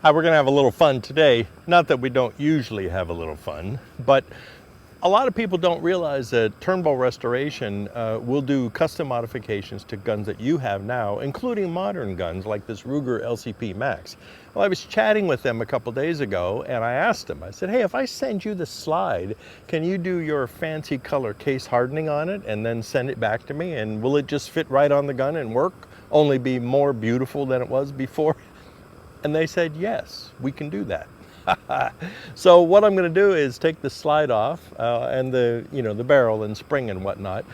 Hi, we're going to have a little fun today. Not that we don't usually have a little fun, but a lot of people don't realize that Turnbull Restoration will do custom modifications to guns that you have now, including modern guns like this Ruger LCP Max. Well, I was chatting with them a couple days ago and I asked them, I said, hey, if I send you the slide, can you do your fancy color case hardening on it and then send it back to me? And will it just fit right on the gun and work, only be more beautiful than it was before? And they said, yes, we can do that. So what I'm going to do is take the slide off and the barrel and spring and whatnot,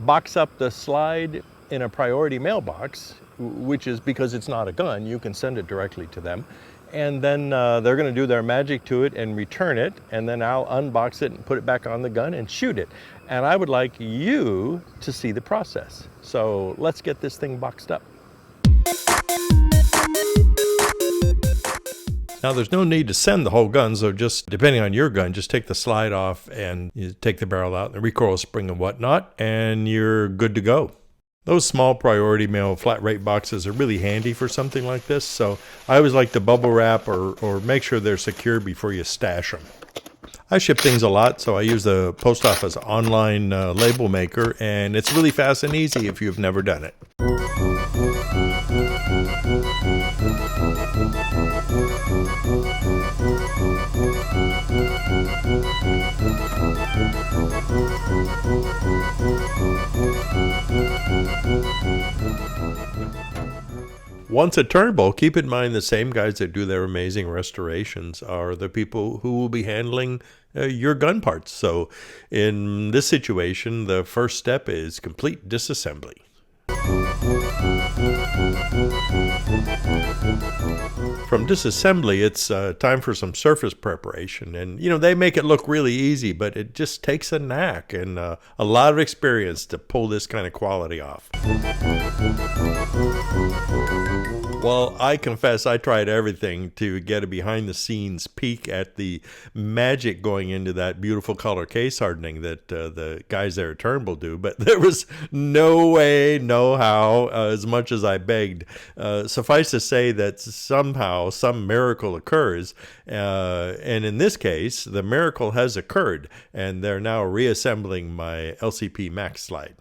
box up the slide in a priority mailbox, which is because it's not a gun, you can send it directly to them. And then they're going to do their magic to it and return it, and then I'll unbox it and put it back on the gun and shoot it. And I would like you to see the process. So let's get this thing boxed up. Now there's no need to send the whole gun, so just depending on your gun, just take the slide off and you take the barrel out and the recoil spring and whatnot, and you're good to go. Those small priority mail flat rate boxes are really handy for something like this, so I always like to bubble wrap or make sure they're secure before you stash them. I ship things a lot, so I use the post office online label maker, and it's really fast and easy if you've never done it. Once at Turnbull, keep in mind the same guys that do their amazing restorations are the people who will be handling your gun parts. So in this situation, the first step is complete disassembly. From disassembly, it's time for some surface preparation. And, they make it look really easy, but it just takes a knack and a lot of experience to pull this kind of quality off. Well, I confess I tried everything to get a behind-the-scenes peek at the magic going into that beautiful color case hardening that the guys there at Turnbull do, but there was no way, no how, as much as I begged. Suffice to say that somehow some miracle occurs, and in this case, the miracle has occurred, and they're now reassembling my LCP Max slide.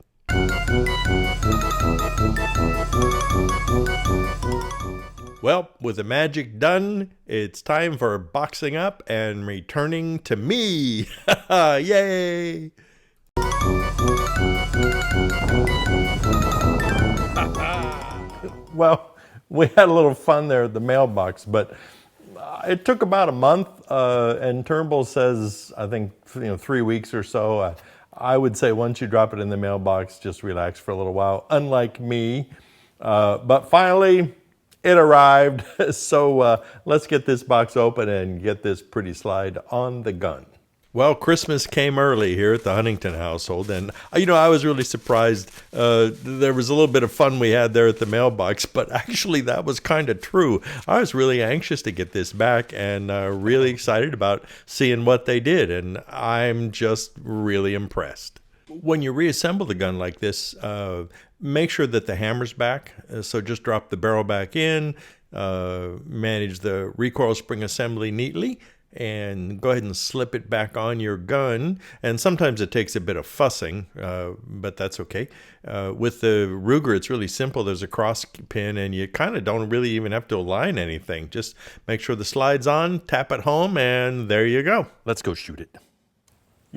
Well, with the magic done, it's time for boxing up and returning to me. Yay! Well, we had a little fun there at the mailbox, but it took about a month, and Turnbull says, I think, 3 weeks or so. I would say once you drop it in the mailbox, just relax for a little while, unlike me. But finally, it arrived, so let's get this box open and get this pretty slide on the gun. Well, Christmas came early here at the Huntington household, and I was really surprised. There was a little bit of fun we had there at the mailbox, but actually that was kind of true. I was really anxious to get this back and really excited about seeing what they did, and I'm just really impressed. When you reassemble the gun like this, make sure that the hammer's back. So just drop the barrel back in, manage the recoil spring assembly neatly, and go ahead and slip it back on your gun. And sometimes it takes a bit of fussing, but that's okay. With the Ruger, it's really simple. There's a cross pin, and you kind of don't really even have to align anything. Just make sure the slide's on, tap it home, and there you go. Let's go shoot it.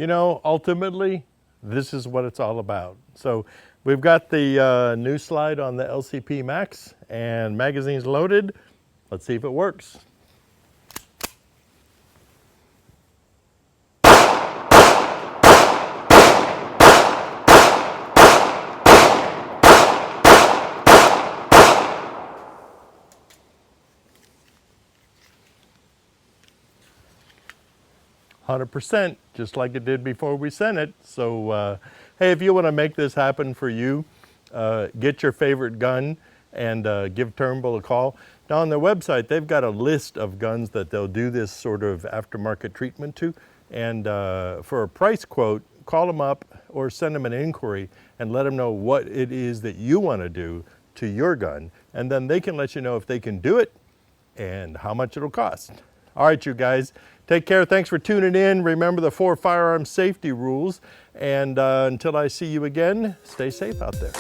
Ultimately, this is what it's all about. So we've got the new slide on the LCP Max and magazines loaded. Let's see if it works. %, just like it did before we sent it. So, hey, if you want to make this happen for you, get your favorite gun and give Turnbull a call. Now on their website, they've got a list of guns that they'll do this sort of aftermarket treatment to. And for a price quote, call them up or send them an inquiry and let them know what it is that you want to do to your gun. And then they can let you know if they can do it and how much it'll cost. All right, you guys, take care. Thanks for tuning in. Remember the 4 firearm safety rules. And until I see you again, stay safe out there.